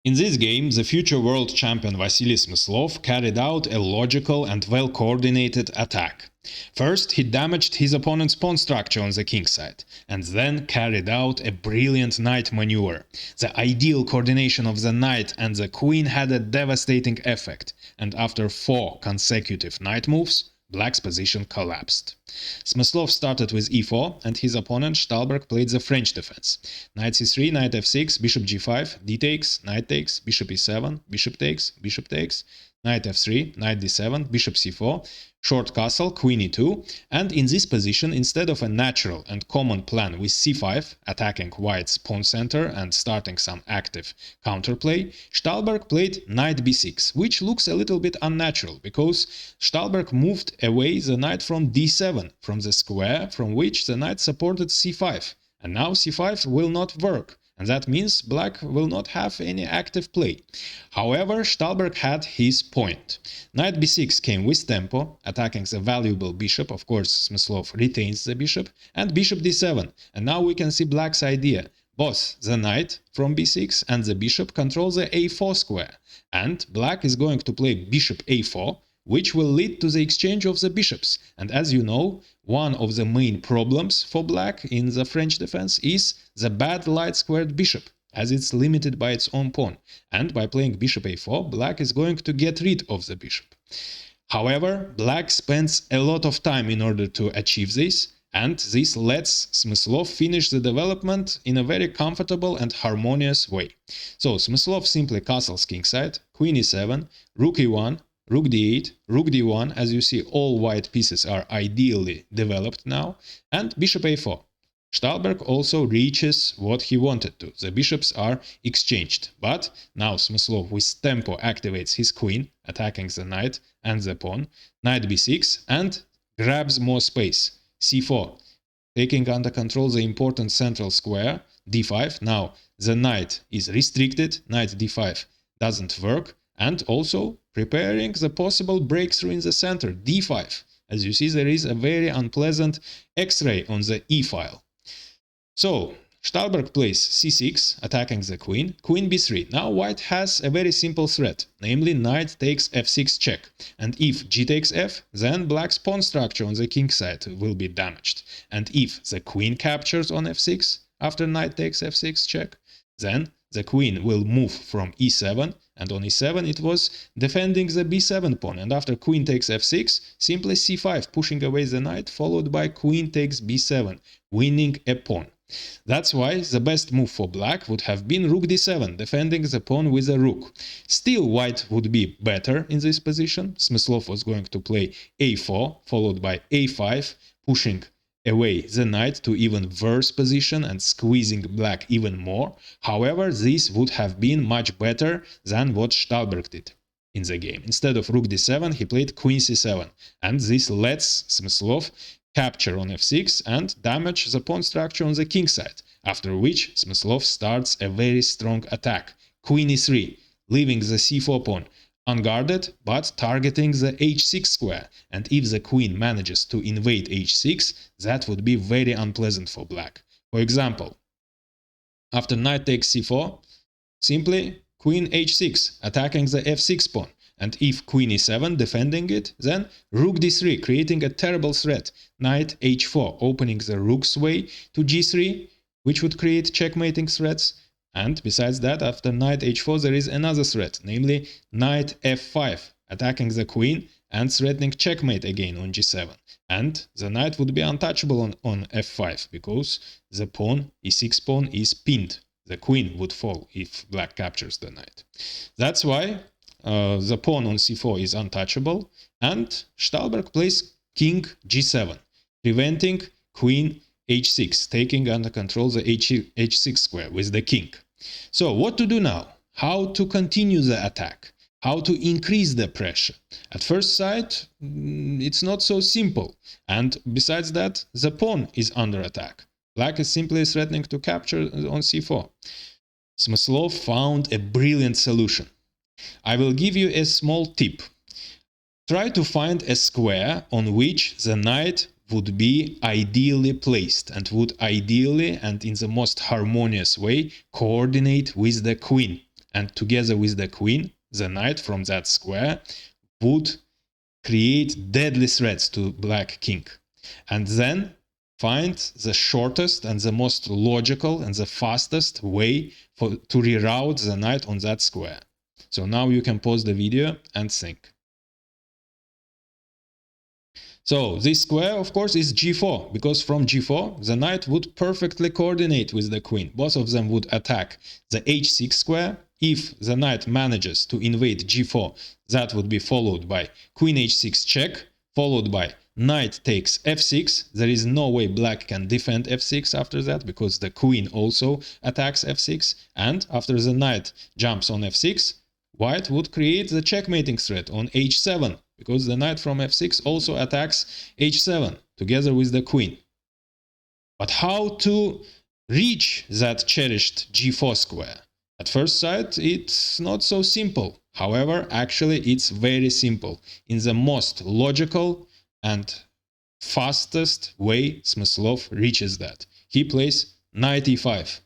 In this game, the future world champion Vasily Smyslov carried out a logical and well-coordinated attack. First, he damaged his opponent's pawn structure on the kingside, and then carried out a brilliant knight maneuver. The ideal coordination of the knight and the queen had a devastating effect, and after 4 consecutive knight moves, Black's position collapsed. Smyslov started with e4, and his opponent Stahlberg played the French defense. Knight c3, knight f6, bishop g5, d takes, knight takes, bishop e7, bishop takes, knight f3, knight d7, bishop c4, short castle, queen e2, and in this position, instead of a natural and common plan with c5, attacking white's pawn center and starting some active counterplay, Stahlberg played knight b6, which looks a little bit unnatural, because Stahlberg moved away the knight from d7, from the square from which the knight supported c5, and now c5 will not work. And that means Black will not have any active play. However, Stahlberg had his point. Knight b6 came with tempo, attacking the valuable bishop. Of course, Smyslov retains the bishop, and bishop d7. And now we can see Black's idea. Both the knight from b6 and the bishop control the a4 square. And Black is going to play bishop a4, which will lead to the exchange of the bishops. And as you know, one of the main problems for Black in the French defense is the bad light-squared bishop, as it's limited by its own pawn. And by playing bishop a4, Black is going to get rid of the bishop. However, Black spends a lot of time in order to achieve this, and this lets Smyslov finish the development in a very comfortable and harmonious way. So Smyslov simply castles kingside, queen e7, rook e1, rook d8, rook d1, as you see all white pieces are ideally developed now, and bishop a4. Stahlberg also reaches what he wanted to. The bishops are exchanged, but now Smyslov with tempo activates his queen, attacking the knight and the pawn, knight b6, and grabs more space, c4, taking under control the important central square, d5. Now the knight is restricted, knight d5 doesn't work, and also preparing the possible breakthrough in the center, d5. As you see, there is a very unpleasant X-ray on the e-file. So, Stahlberg plays c6, attacking the queen, queen b3. Now white has a very simple threat, namely knight takes f6 check. And if g takes f, then Black's pawn structure on the king side will be damaged. And if the queen captures on f6 after knight takes f6 check, then the queen will move from e7, and on e7 it was defending the b7 pawn, and after queen takes f6, simply c5, pushing away the knight, followed by queen takes b7, winning a pawn. That's why the best move for Black would have been rook d7, defending the pawn with a rook. Still, white would be better in this position. Smyslov was going to play a4, followed by a5, pushing away the knight to even worse position and squeezing Black even more. However, this would have been much better than what Stahlberg did in the game. Instead of rook d7, he played queen c7, and this lets Smyslov capture on f6 and damage the pawn structure on the king side, after which Smyslov starts a very strong attack. Queen e3, leaving the c4 pawn unguarded, but targeting the h6 square, and if the queen manages to invade h6, that would be very unpleasant for Black. For example, after knight takes c4, simply queen h6, attacking the f6 pawn, and if queen e7, defending it, then rook d3, creating a terrible threat, knight h4, opening the rook's way to g3, which would create checkmating threats. And besides that, after knight h4 there is another threat, namely knight f5, attacking the queen and threatening checkmate again on g7. And the knight would be untouchable on f5, because the pawn, e6 pawn, is pinned. The queen would fall if Black captures the knight. That's why the pawn on c4 is untouchable, and Stahlberg plays king g7, preventing queen h6, taking under control the h6 square with the king. So what to do now? How to continue the attack? How to increase the pressure? At first sight, it's not so simple. And besides that, the pawn is under attack. Black is simply threatening to capture on c4. Smyslov found a brilliant solution. I will give you a small tip. Try to find a square on which the knight would be ideally placed and would ideally and in the most harmonious way coordinate with the queen. and together with the queen, the knight from that square would create deadly threats to black king. And then find the shortest and the most logical and the fastest way to reroute the knight on that square. So now you can pause the video and think. So this square, of course, is g4, because from g4 the knight would perfectly coordinate with the queen. Both of them would attack the h6 square. If the knight manages to invade g4, that would be followed by queen h6 check, followed by knight takes f6. There is no way black can defend f6 after that, because the queen also attacks f6. And after the knight jumps on f6, white would create the checkmating threat on h7, because the knight from f6 also attacks h7 together with the queen. But how to reach that cherished g4 square? At first sight, it's not so simple. However, actually it's very simple. In the most logical and fastest way, Smyslov reaches that. He plays knight e5.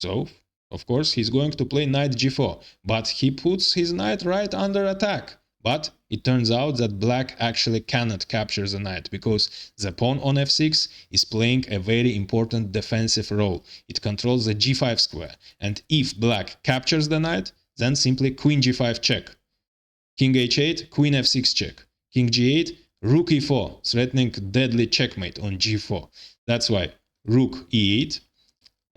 So, of course, he's going to play knight g4, but he puts his knight right under attack. But it turns out that black actually cannot capture the knight, because the pawn on f6 is playing a very important defensive role. It controls the g5 square, and if black captures the knight, then simply queen g5 check. King h8, queen f6 check. King g8, rook e4, threatening deadly checkmate on g4. That's why rook e8,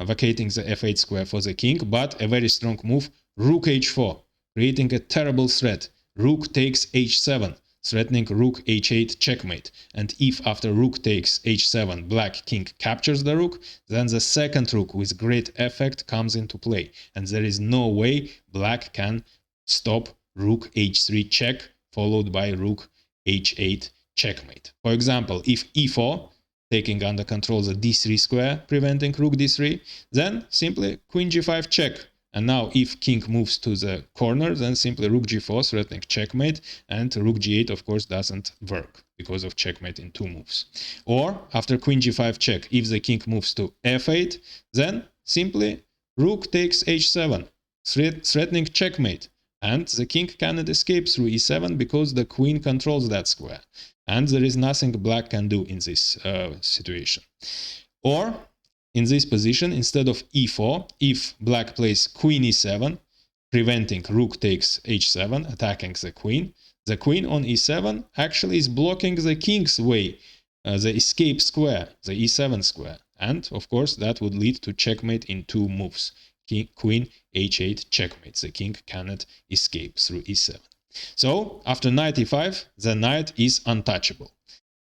vacating the f8 square for the king, but a very strong move, rook h4, creating a terrible threat. Rook takes h7, threatening rook h8 checkmate. And if after rook takes h7 black king captures the rook, then the second rook with great effect comes into play. And there is no way black can stop rook h3 check, followed by rook h8 checkmate. For example, if e4, taking under control the d3 square, preventing rook d3, then simply queen g5 check. And now if king moves to the corner, then simply rook g4, threatening checkmate, and rook g8 of course doesn't work because of checkmate in two moves. Or after queen g5 check, if the king moves to f8, then simply rook takes h7, threatening checkmate, and the king cannot escape through e7 because the queen controls that square. And there is nothing black can do in this situation. Or in this position, instead of e4, if black plays queen e7, preventing rook takes h7, attacking the queen on e7 actually is blocking the king's way, the escape square, the e7 square. And of course, that would lead to checkmate in two moves. Queen h8 checkmate. The king cannot escape through e7. So after knight e5, the knight is untouchable.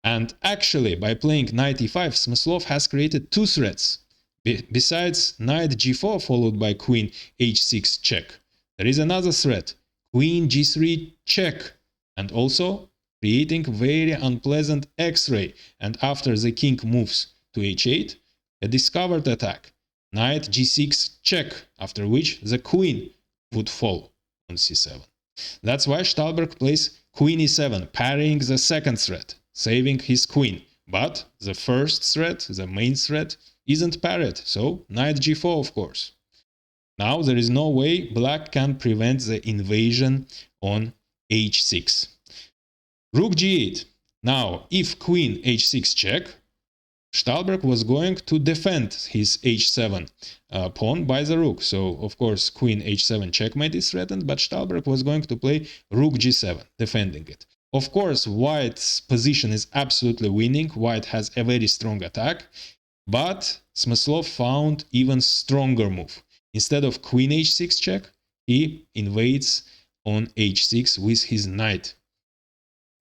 And actually, by playing knight e5, Smyslov has created two threats. Besides knight g4 followed by queen h6 check, there is another threat, queen g3 check, and also creating very unpleasant x-ray. And after the king moves to h8, a discovered attack, knight g6 check, after which the queen would fall on c7. That's why Stahlberg plays queen e7, parrying the second threat, saving his queen. But the first threat, the main threat, isn't parried, so knight g4 of course. Now there is no way black can prevent the invasion on h6. Rook g8. Now if queen h6 check, Stahlberg was going to defend his h7 pawn by the rook. So of course queen h7 checkmate is threatened, but Stahlberg was going to play rook g7, defending it. Of course, white's position is absolutely winning. White has a very strong attack. But Smyslov found even stronger move. Instead of queen h6 check, he invades on h6 with his knight.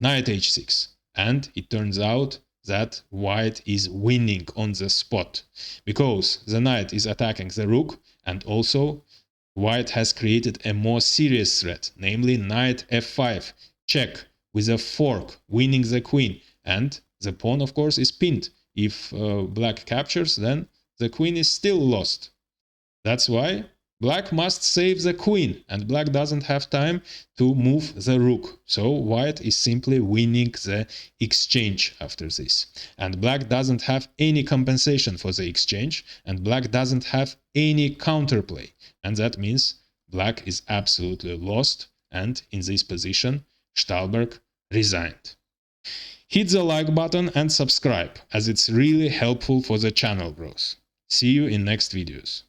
Knight h6. And it turns out that white is winning on the spot, because the knight is attacking the rook, and also white has created a more serious threat, namely knight f5 check with a fork, winning the queen, and the pawn of course is pinned. If black captures, then the queen is still lost. That's why black must save the queen, and black doesn't have time to move the rook. So white is simply winning the exchange after this. And black doesn't have any compensation for the exchange, and black doesn't have any counterplay. And that means Black is absolutely lost, and in this position, Stahlberg resigned. Hit the like button and subscribe, as it's really helpful for the channel growth. See you in next videos.